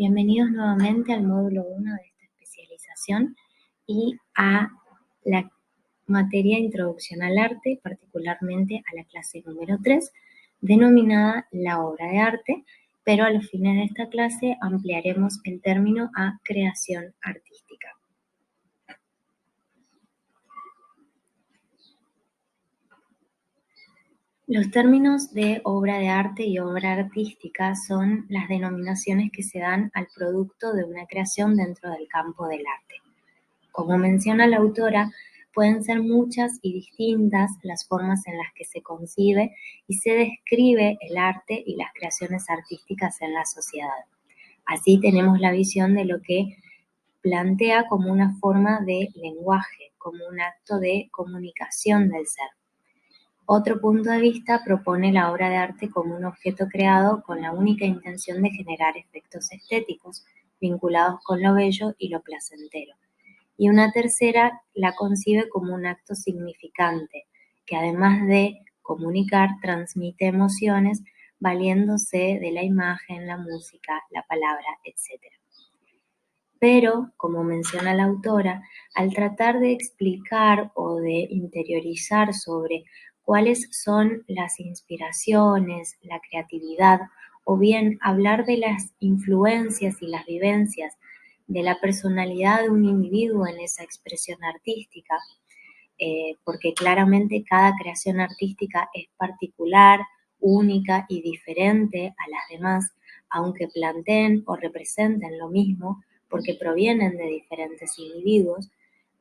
Bienvenidos nuevamente al módulo 1 de esta especialización y a la materia Introducción al Arte, particularmente a la clase número 3, denominada la obra de arte, pero a los fines de esta clase ampliaremos el término a creación artística. Los términos de obra de arte y obra artística son las denominaciones que se dan al producto de una creación dentro del campo del arte. Como menciona la autora, pueden ser muchas y distintas las formas en las que se concibe y se describe el arte y las creaciones artísticas en la sociedad. Así tenemos la visión de lo que plantea como una forma de lenguaje, como un acto de comunicación del ser. Otro punto de vista propone la obra de arte como un objeto creado con la única intención de generar efectos estéticos vinculados con lo bello y lo placentero. Y una tercera la concibe como un acto significante, que además de comunicar, transmite emociones valiéndose de la imagen, la música, la palabra, etc. Pero, como menciona la autora, al tratar de explicar o de interiorizar sobre cuáles son las inspiraciones, la creatividad, o bien hablar de las influencias y las vivencias de la personalidad de un individuo en esa expresión artística, porque claramente cada creación artística es particular, única y diferente a las demás, aunque planteen o representen lo mismo, porque provienen de diferentes individuos,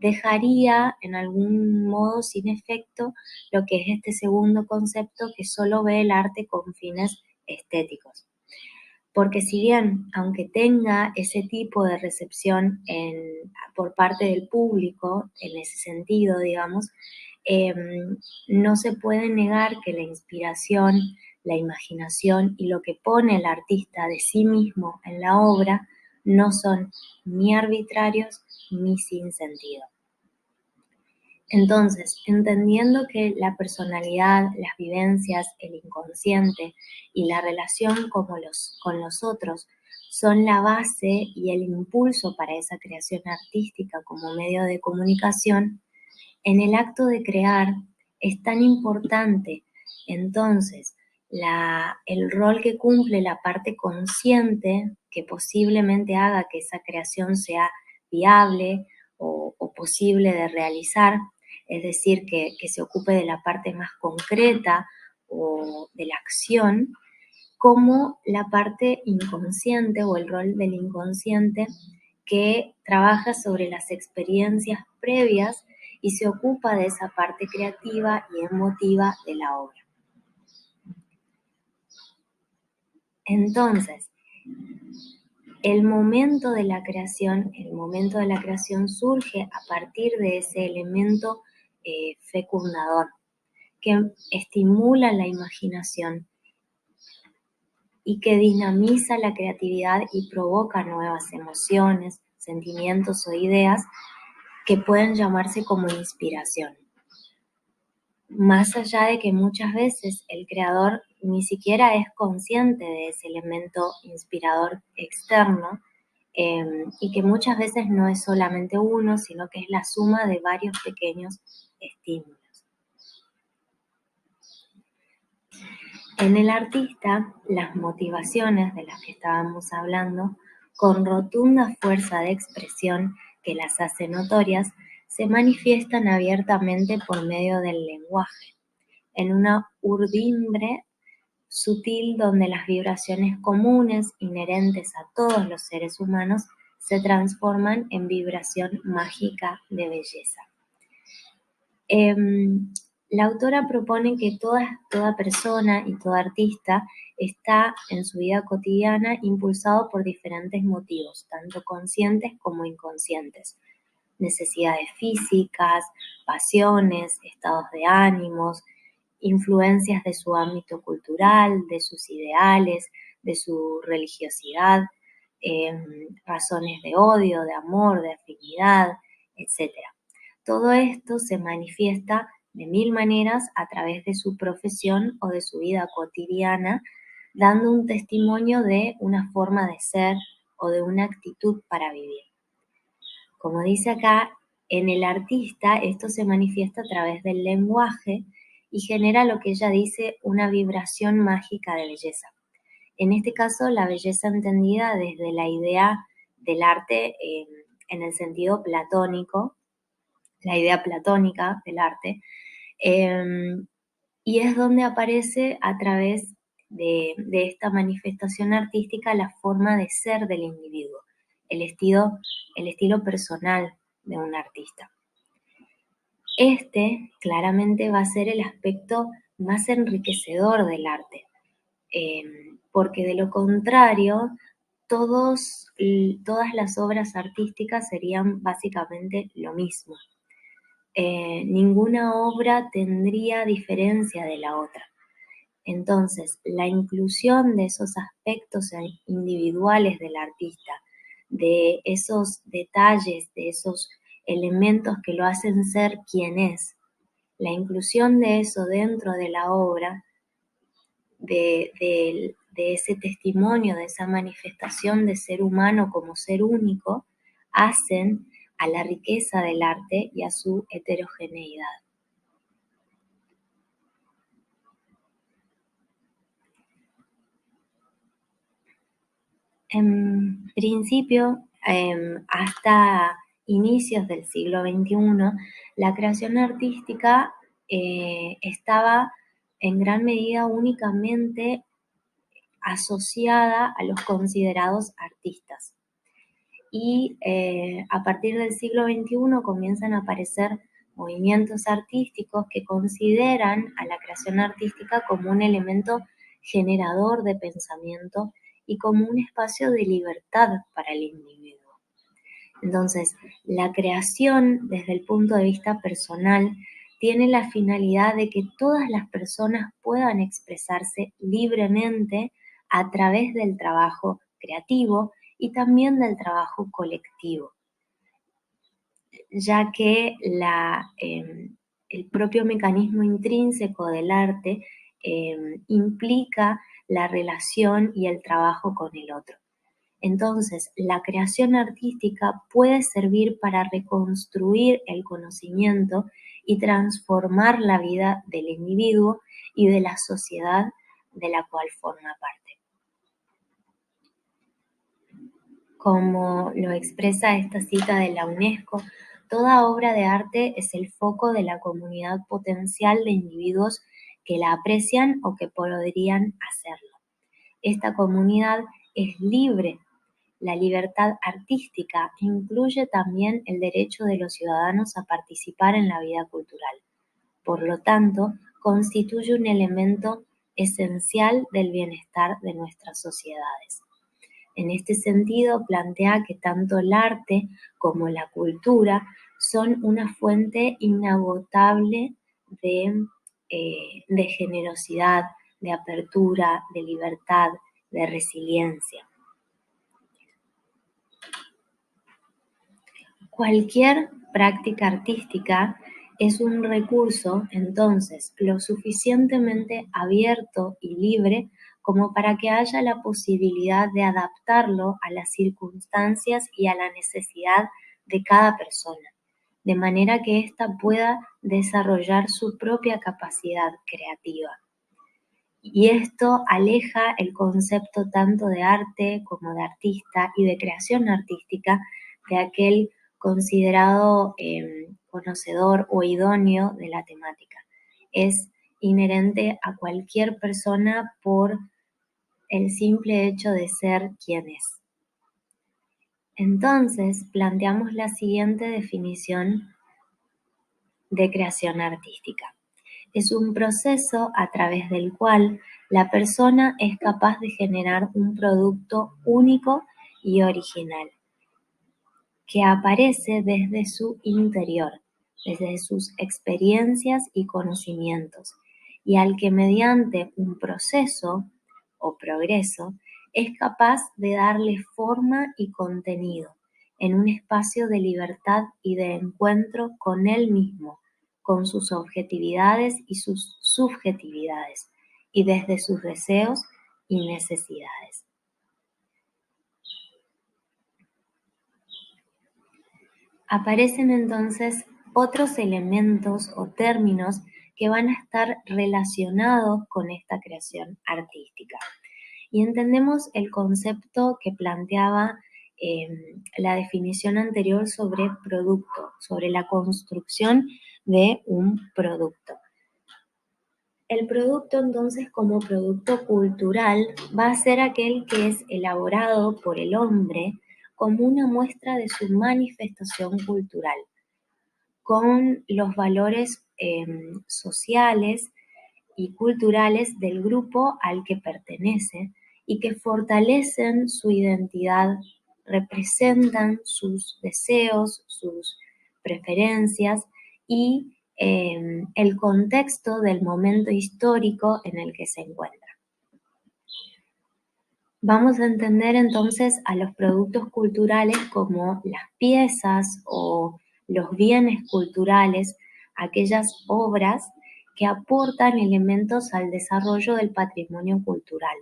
dejaría en algún modo sin efecto lo que es este segundo concepto que solo ve el arte con fines estéticos. Porque si bien, aunque tenga ese tipo de recepción por parte del público, en ese sentido, digamos, no se puede negar que la inspiración, la imaginación y lo que pone el artista de sí mismo en la obra no son ni arbitrarios ni sin sentido. Entonces, entendiendo que la personalidad, las vivencias, el inconsciente y la relación con los otros son la base y el impulso para esa creación artística como medio de comunicación, en el acto de crear es tan importante entonces el rol que cumple la parte consciente que posiblemente haga que esa creación sea viable o posible de realizar, es decir, que se ocupe de la parte más concreta o de la acción, como la parte inconsciente o el rol del inconsciente que trabaja sobre las experiencias previas y se ocupa de esa parte creativa y emotiva de la obra. Entonces, el momento de la creación surge a partir de ese elemento fecundador que estimula la imaginación y que dinamiza la creatividad y provoca nuevas emociones, sentimientos o ideas que pueden llamarse como inspiración. Más allá de que muchas veces el creador ni siquiera es consciente de ese elemento inspirador externo, y que muchas veces no es solamente uno, sino que es la suma de varios pequeños estímulos. En el artista, las motivaciones de las que estábamos hablando, con rotunda fuerza de expresión que las hace notorias, se manifiestan abiertamente por medio del lenguaje, en una urdimbre sutil donde las vibraciones comunes inherentes a todos los seres humanos se transforman en vibración mágica de belleza. La autora propone que toda persona y todo artista está en su vida cotidiana impulsado por diferentes motivos, tanto conscientes como inconscientes. Necesidades físicas, pasiones, estados de ánimos, influencias de su ámbito cultural, de sus ideales, de su religiosidad, razones de odio, de amor, de afinidad, etc. Todo esto se manifiesta de mil maneras a través de su profesión o de su vida cotidiana, dando un testimonio de una forma de ser o de una actitud para vivir. Como dice acá, en el artista esto se manifiesta a través del lenguaje y genera lo que ella dice una vibración mágica de belleza. En este caso, la belleza entendida desde la idea del arte en el sentido platónico, la idea platónica del arte, y es donde aparece a través de esta manifestación artística la forma de ser del individuo, el estilo personal de un artista. Este claramente va a ser el aspecto más enriquecedor del arte, porque de lo contrario, todas las obras artísticas serían básicamente lo mismo. Ninguna obra tendría diferencia de la otra. Entonces, la inclusión de esos aspectos individuales del artista, de esos detalles, de esos elementos que lo hacen ser quien es, la inclusión de eso dentro de la obra, de ese testimonio, de esa manifestación de ser humano como ser único, hacen a la riqueza del arte y a su heterogeneidad. En principio, hasta inicios del siglo XXI, la creación artística estaba en gran medida únicamente asociada a los considerados artistas. Y a partir del siglo XXI comienzan a aparecer movimientos artísticos que consideran a la creación artística como un elemento generador de pensamiento y como un espacio de libertad para el individuo. Entonces, la creación desde el punto de vista personal tiene la finalidad de que todas las personas puedan expresarse libremente a través del trabajo creativo y también del trabajo colectivo, ya que el propio mecanismo intrínseco del arte implica la relación y el trabajo con el otro. Entonces, la creación artística puede servir para reconstruir el conocimiento y transformar la vida del individuo y de la sociedad de la cual forma parte. Como lo expresa esta cita de la UNESCO, toda obra de arte es el foco de la comunidad potencial de individuos que la aprecian o que podrían hacerlo. Esta comunidad es libre. La libertad artística incluye también el derecho de los ciudadanos a participar en la vida cultural. Por lo tanto, constituye un elemento esencial del bienestar de nuestras sociedades. En este sentido, plantea que tanto el arte como la cultura son una fuente inagotable de generosidad, de apertura, de libertad, de resiliencia. Cualquier práctica artística es un recurso, entonces, lo suficientemente abierto y libre como para que haya la posibilidad de adaptarlo a las circunstancias y a la necesidad de cada persona, de manera que ésta pueda desarrollar su propia capacidad creativa. Y esto aleja el concepto tanto de arte como de artista y de creación artística de aquel considerado conocedor o idóneo de la temática. Es inherente a cualquier persona por el simple hecho de ser quien es. Entonces, planteamos la siguiente definición de creación artística. Es un proceso a través del cual la persona es capaz de generar un producto único y original, que aparece desde su interior, desde sus experiencias y conocimientos, y al que mediante un proceso o progreso es capaz de darle forma y contenido en un espacio de libertad y de encuentro con él mismo, con sus objetividades y sus subjetividades, y desde sus deseos y necesidades. Aparecen entonces otros elementos o términos que van a estar relacionados con esta creación artística. Y entendemos el concepto que planteaba la definición anterior sobre producto, sobre la construcción de un producto. El producto entonces como producto cultural va a ser aquel que es elaborado por el hombre como una muestra de su manifestación cultural, con los valores sociales y culturales del grupo al que pertenece y que fortalecen su identidad, representan sus deseos, sus preferencias y el contexto del momento histórico en el que se encuentra. Vamos a entender entonces a los productos culturales como las piezas o los bienes culturales, aquellas obras que aportan elementos al desarrollo del patrimonio cultural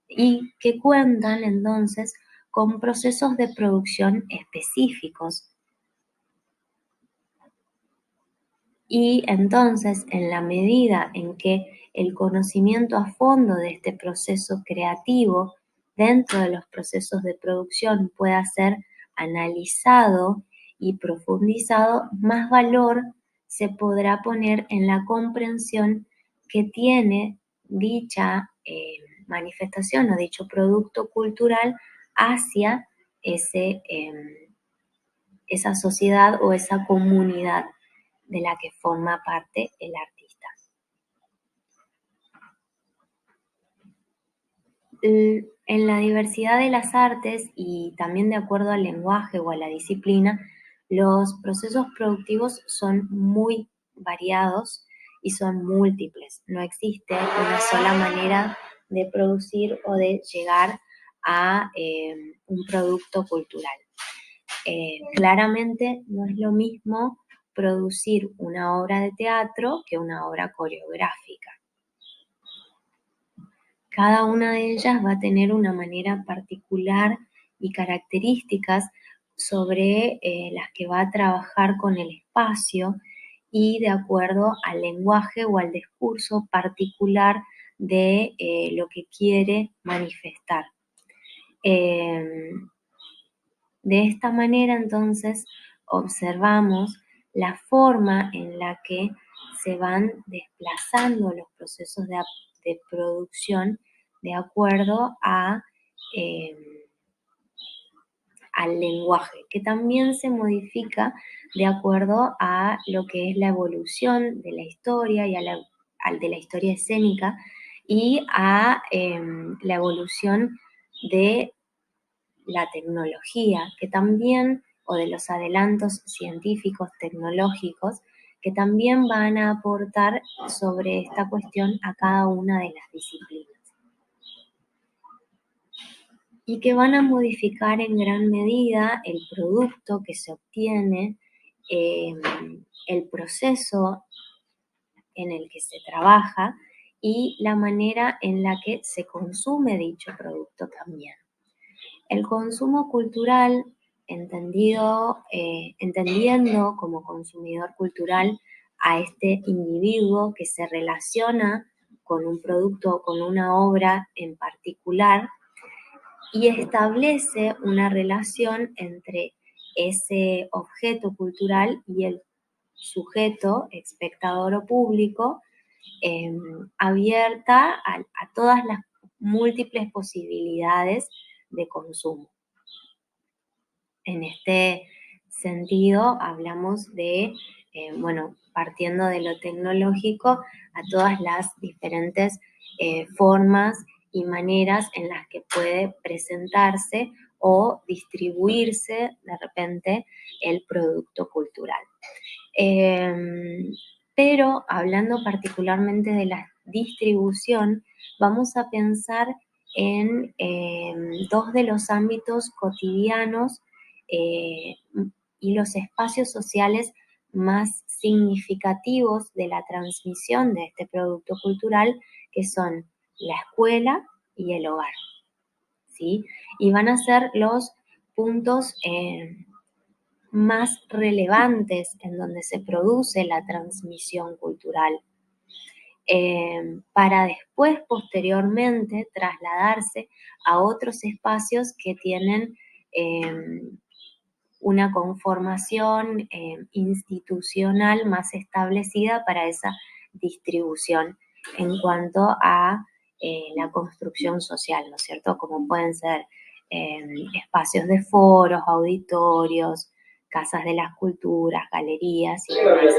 y que cuentan entonces con procesos de producción específicos. Y entonces, en la medida en que el conocimiento a fondo de este proceso creativo dentro de los procesos de producción pueda ser analizado y profundizado, más valor se podrá poner en la comprensión que tiene dicha manifestación o dicho producto cultural hacia esa sociedad o esa comunidad de la que forma parte el artista. En la diversidad de las artes y también de acuerdo al lenguaje o a la disciplina, los procesos productivos son muy variados y son múltiples. No existe una sola manera de producir o de llegar a un producto cultural. Claramente no es lo mismo producir una obra de teatro que una obra coreográfica. Cada una de ellas va a tener una manera particular y características sobre las que va a trabajar con el espacio y de acuerdo al lenguaje o al discurso particular de lo que quiere manifestar. De esta manera, entonces, observamos la forma en la que se van desplazando los procesos de producción de acuerdo eh, al lenguaje, que también se modifica de acuerdo a lo que es la evolución de la historia y de la historia escénica y a la evolución de la tecnología, que también, o de los adelantos científicos tecnológicos, que también van a aportar sobre esta cuestión a cada una de las disciplinas. Y que van a modificar en gran medida el producto que se obtiene, el proceso en el que se trabaja y la manera en la que se consume dicho producto también. El consumo cultural, entendiendo como consumidor cultural a este individuo que se relaciona con un producto o con una obra en particular y establece una relación entre ese objeto cultural y el sujeto, espectador o público, abierta a todas las múltiples posibilidades de consumo. En este sentido, hablamos de, partiendo de lo tecnológico, a todas las diferentes formas y maneras en las que puede presentarse o distribuirse de repente el producto cultural. Pero hablando particularmente de la distribución, vamos a pensar en dos de los ámbitos cotidianos y los espacios sociales más significativos de la transmisión de este producto cultural, que son la escuela y el hogar, ¿sí? Y van a ser los puntos más relevantes en donde se produce la transmisión cultural, para después, posteriormente, trasladarse a otros espacios que tienen una conformación institucional más establecida para esa distribución en cuanto a la construcción social, ¿no es cierto? Como pueden ser espacios de foros, auditorios, casas de las culturas, galerías y demás.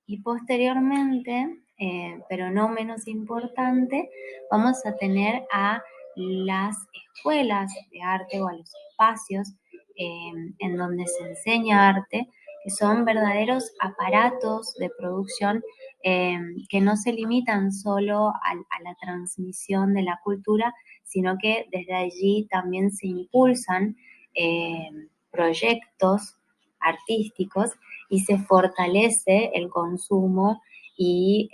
Y posteriormente, pero no menos importante, vamos a tener a las escuelas de arte o a los espacios en donde se enseña arte, que son verdaderos aparatos de producción que no se limitan solo a la transmisión de la cultura, sino que desde allí también se impulsan proyectos artísticos y se fortalece el consumo y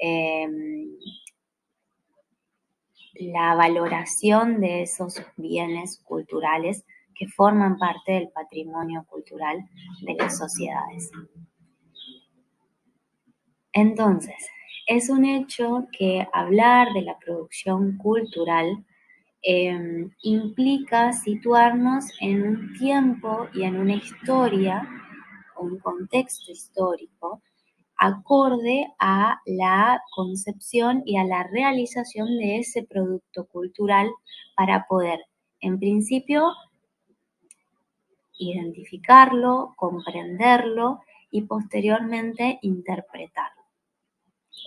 la valoración de esos bienes culturales que forman parte del patrimonio cultural de las sociedades. Entonces, es un hecho que hablar de la producción cultural implica situarnos en un tiempo y en una historia, un contexto histórico, acorde a la concepción y a la realización de ese producto cultural para poder, en principio, identificarlo, comprenderlo y posteriormente interpretarlo.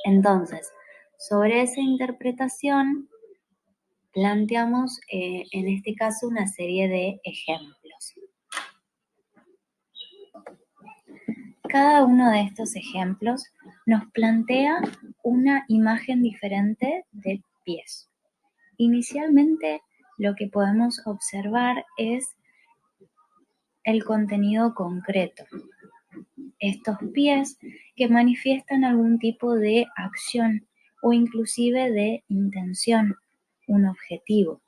Entonces, sobre esa interpretación planteamos en este caso una serie de ejemplos. Cada uno de estos ejemplos nos plantea una imagen diferente de pies. Inicialmente, lo que podemos observar es el contenido concreto. Estos pies que manifiestan algún tipo de acción o inclusive de intención, un objetivo.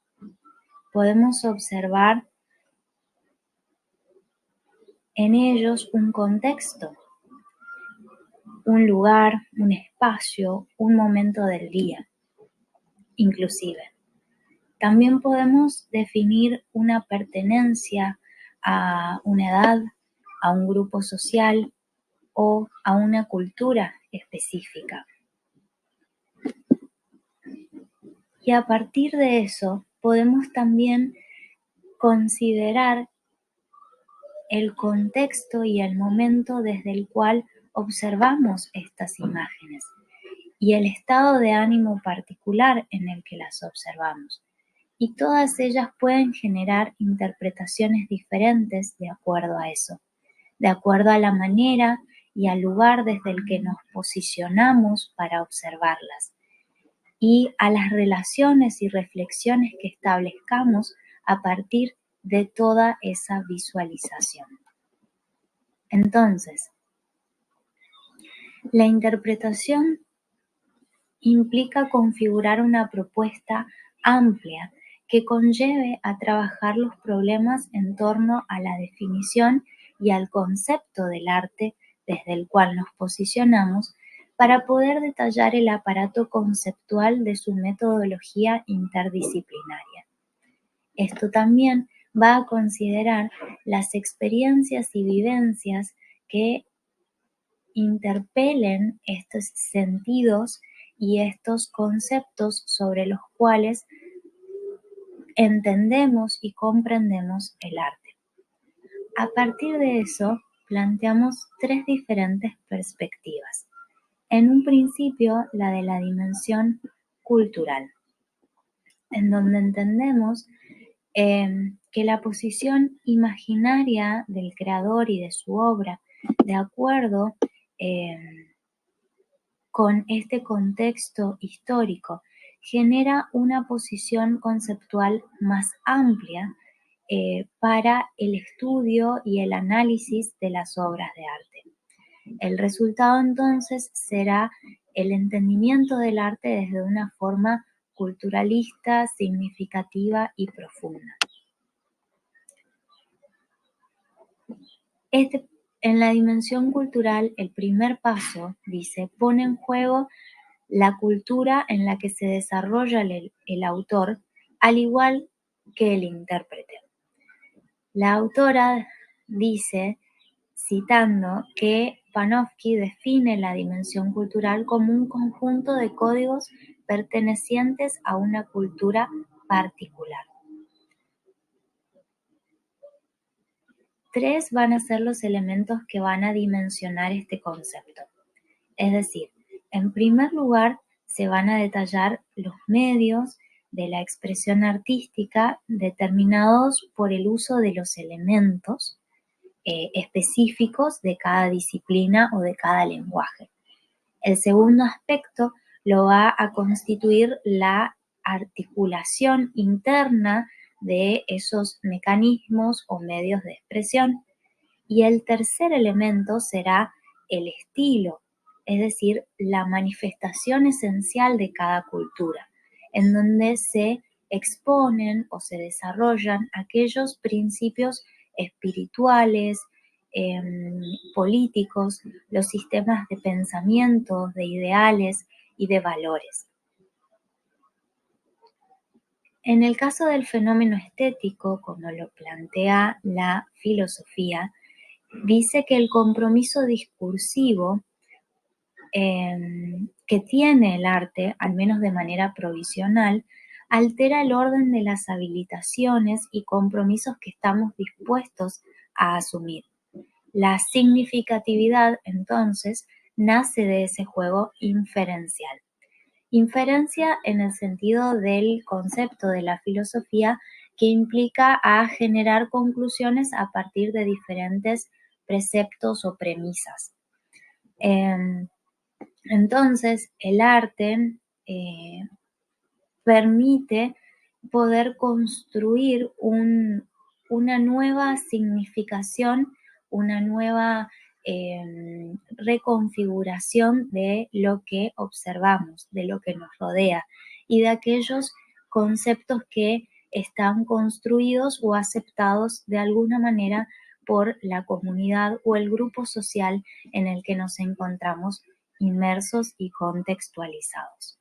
Podemos observar en ellos un contexto, un lugar, un espacio, un momento del día, inclusive. También podemos definir una pertenencia a una edad, a un grupo social o a una cultura específica. Y a partir de eso podemos también considerar el contexto y el momento desde el cual observamos estas imágenes y el estado de ánimo particular en el que las observamos. Y todas ellas pueden generar interpretaciones diferentes de acuerdo a eso, de acuerdo a la manera y al lugar desde el que nos posicionamos para observarlas y a las relaciones y reflexiones que establezcamos a partir de toda esa visualización. Entonces, la interpretación implica configurar una propuesta amplia que conlleve a trabajar los problemas en torno a la definición y al concepto del arte desde el cual nos posicionamos para poder detallar el aparato conceptual de su metodología interdisciplinaria. Esto también va a considerar las experiencias y vivencias que interpelen estos sentidos y estos conceptos sobre los cuales entendemos y comprendemos el arte. A partir de eso, planteamos tres diferentes perspectivas. En un principio, la de la dimensión cultural, en donde entendemos que la posición imaginaria del creador y de su obra, de acuerdo con este contexto histórico, genera una posición conceptual más amplia para el estudio y el análisis de las obras de arte. El resultado entonces será el entendimiento del arte desde una forma culturalista, significativa y profunda. En la dimensión cultural, el primer paso, dice, pone en juego la cultura en la que se desarrolla el autor, al igual que el intérprete. La autora dice, citando, que Panofsky define la dimensión cultural como un conjunto de códigos pertenecientes a una cultura particular. 3 van a ser los elementos que van a dimensionar este concepto. Es decir, en primer lugar, se van a detallar los medios de la expresión artística determinados por el uso de los elementos específicos de cada disciplina o de cada lenguaje. El segundo aspecto lo va a constituir la articulación interna de esos mecanismos o medios de expresión. Y el tercer elemento será el estilo, es decir, la manifestación esencial de cada cultura, en donde se exponen o se desarrollan aquellos principios espirituales, políticos, los sistemas de pensamiento, de ideales y de valores. En el caso del fenómeno estético, como lo plantea la filosofía, dice que el compromiso discursivo que tiene el arte, al menos de manera provisional, altera el orden de las habilitaciones y compromisos que estamos dispuestos a asumir. La significatividad, entonces, nace de ese juego inferencial. Inferencia en el sentido del concepto de la filosofía que implica a generar conclusiones a partir de diferentes preceptos o premisas. Entonces, el arte permite poder construir una nueva significación, una nueva reconfiguración de lo que observamos, de lo que nos rodea y de aquellos conceptos que están construidos o aceptados de alguna manera por la comunidad o el grupo social en el que nos encontramos inmersos y contextualizados.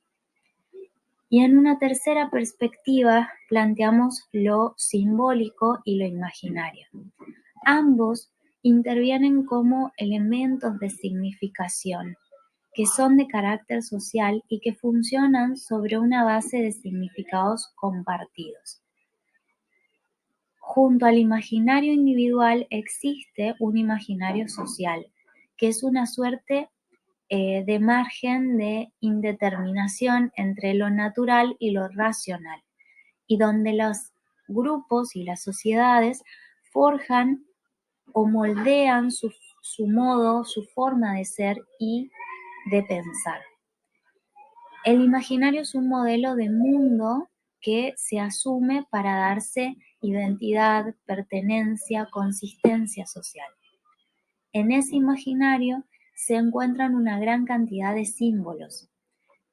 Y en una tercera perspectiva planteamos lo simbólico y lo imaginario. Ambos intervienen como elementos de significación, que son de carácter social y que funcionan sobre una base de significados compartidos. Junto al imaginario individual existe un imaginario social, que es una suerte de margen de indeterminación entre lo natural y lo racional, y donde los grupos y las sociedades forjan o moldean su modo, su forma de ser y de pensar. El imaginario es un modelo de mundo que se asume para darse identidad, pertenencia, consistencia social. En ese imaginario se encuentran una gran cantidad de símbolos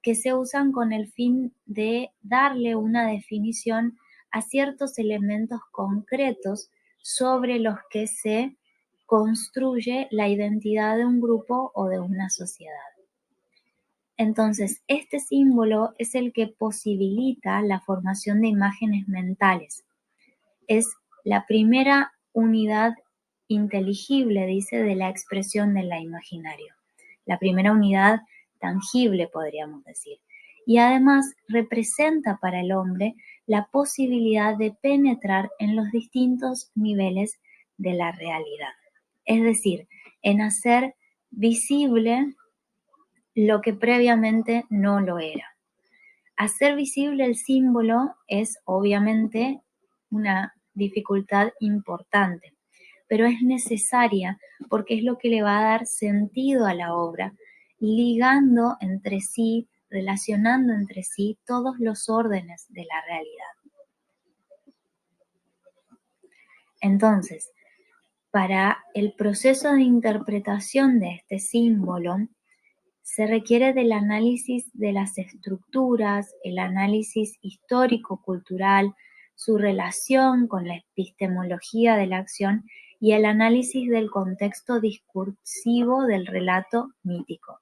que se usan con el fin de darle una definición a ciertos elementos concretos sobre los que se construye la identidad de un grupo o de una sociedad. Entonces, este símbolo es el que posibilita la formación de imágenes mentales. Es la primera unidad inteligible, dice, de la expresión del imaginario. La primera unidad tangible, podríamos decir. Y además representa para el hombre la posibilidad de penetrar en los distintos niveles de la realidad. Es decir, en hacer visible lo que previamente no lo era. Hacer visible el símbolo es obviamente una dificultad importante, pero es necesaria porque es lo que le va a dar sentido a la obra, ligando entre sí, relacionando entre sí todos los órdenes de la realidad. Entonces, para el proceso de interpretación de este símbolo, se requiere del análisis de las estructuras, el análisis histórico-cultural, su relación con la epistemología de la acción y el análisis del contexto discursivo del relato mítico.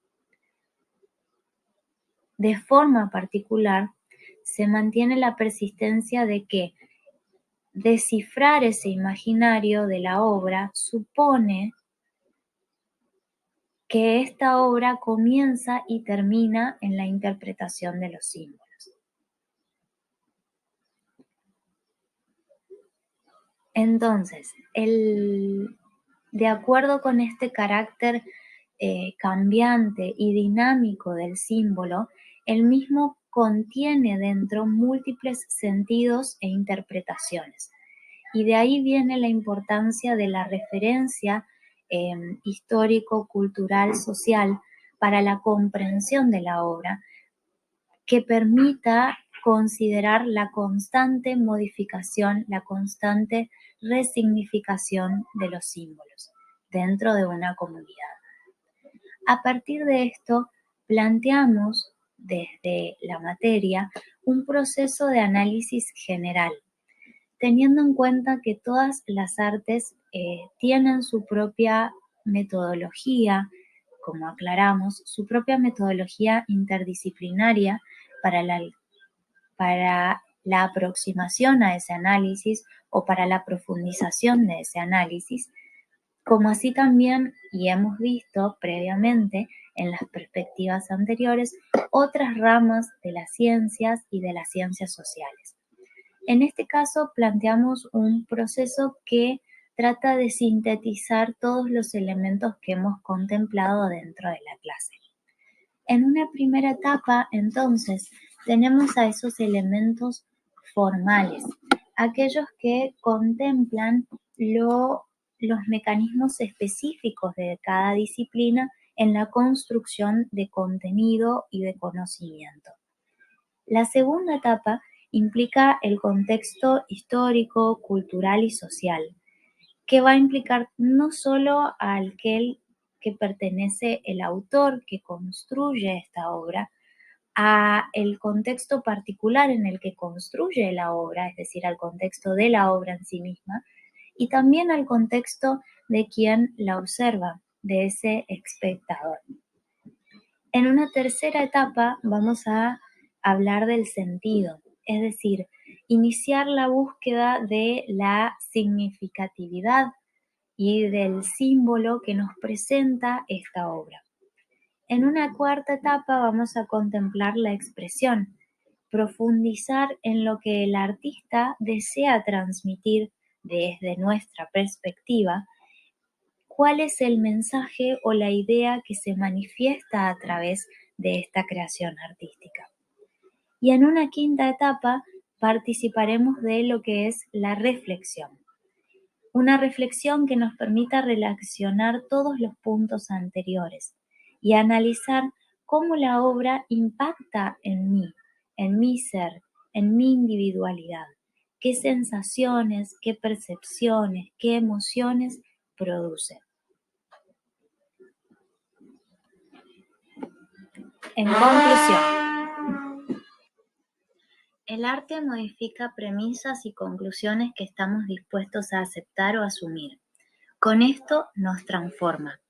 De forma particular, se mantiene la persistencia de que descifrar ese imaginario de la obra supone que esta obra comienza y termina en la interpretación de los símbolos. Entonces, de acuerdo con este carácter cambiante y dinámico del símbolo, el mismo contiene dentro múltiples sentidos e interpretaciones. Y de ahí viene la importancia de la referencia histórico, cultural, social para la comprensión de la obra, que permita considerar la constante modificación, la constante resignificación de los símbolos dentro de una comunidad. A partir de esto, planteamos desde la materia un proceso de análisis general, teniendo en cuenta que todas las artes tienen su propia metodología, como aclaramos, su propia metodología interdisciplinaria para la aproximación a ese análisis o para la profundización de ese análisis, como así también, y hemos visto previamente en las perspectivas anteriores, otras ramas de las ciencias y de las ciencias sociales. En este caso planteamos un proceso que trata de sintetizar todos los elementos que hemos contemplado dentro de la clase. En una primera etapa, entonces, tenemos a esos elementos formales, aquellos que contemplan los mecanismos específicos de cada disciplina en la construcción de contenido y de conocimiento. La segunda etapa implica el contexto histórico, cultural y social, que va a implicar no solo a aquel que pertenece el autor que construye esta obra, a el contexto particular en el que construye la obra, es decir, al contexto de la obra en sí misma, y también al contexto de quien la observa, de ese espectador. En una tercera etapa vamos a hablar del sentido, es decir, iniciar la búsqueda de la significatividad y del símbolo que nos presenta esta obra. En una cuarta etapa vamos a contemplar la expresión, profundizar en lo que el artista desea transmitir desde nuestra perspectiva, cuál es el mensaje o la idea que se manifiesta a través de esta creación artística. Y en una quinta etapa participaremos de lo que es la reflexión. Una reflexión que nos permita relacionar todos los puntos anteriores y analizar cómo la obra impacta en mí, en mi ser, en mi individualidad, qué sensaciones, qué percepciones, qué emociones produce. En conclusión, el arte modifica premisas y conclusiones que estamos dispuestos a aceptar o asumir. Con esto nos transforma.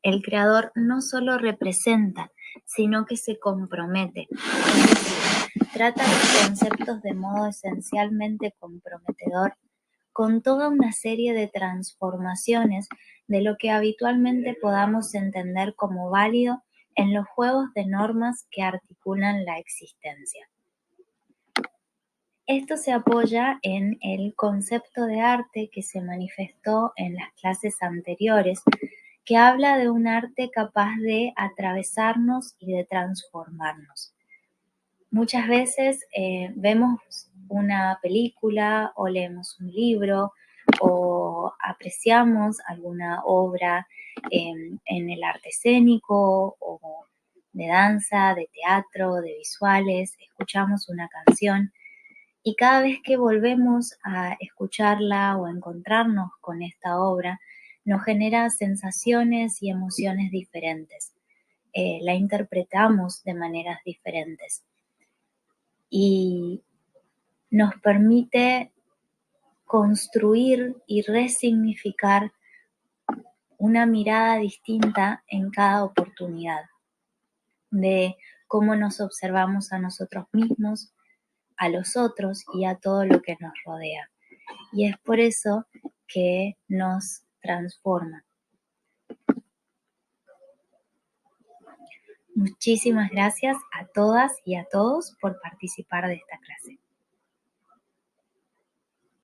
El creador no solo representa, sino que se compromete. Es decir, trata los conceptos de modo esencialmente comprometedor con toda una serie de transformaciones de lo que habitualmente podamos entender como válido en los juegos de normas que articulan la existencia. Esto se apoya en el concepto de arte que se manifestó en las clases anteriores, que habla de un arte capaz de atravesarnos y de transformarnos. Muchas veces vemos una película o leemos un libro o apreciamos alguna obra en el arte escénico o de danza, de teatro, de visuales, escuchamos una canción y cada vez que volvemos a escucharla o a encontrarnos con esta obra, nos genera sensaciones y emociones diferentes. La interpretamos de maneras diferentes y nos permite construir y resignificar una mirada distinta en cada oportunidad, de cómo nos observamos a nosotros mismos, a los otros y a todo lo que nos rodea. Y es por eso que nos transforma. Muchísimas gracias a todas y a todos por participar de esta clase.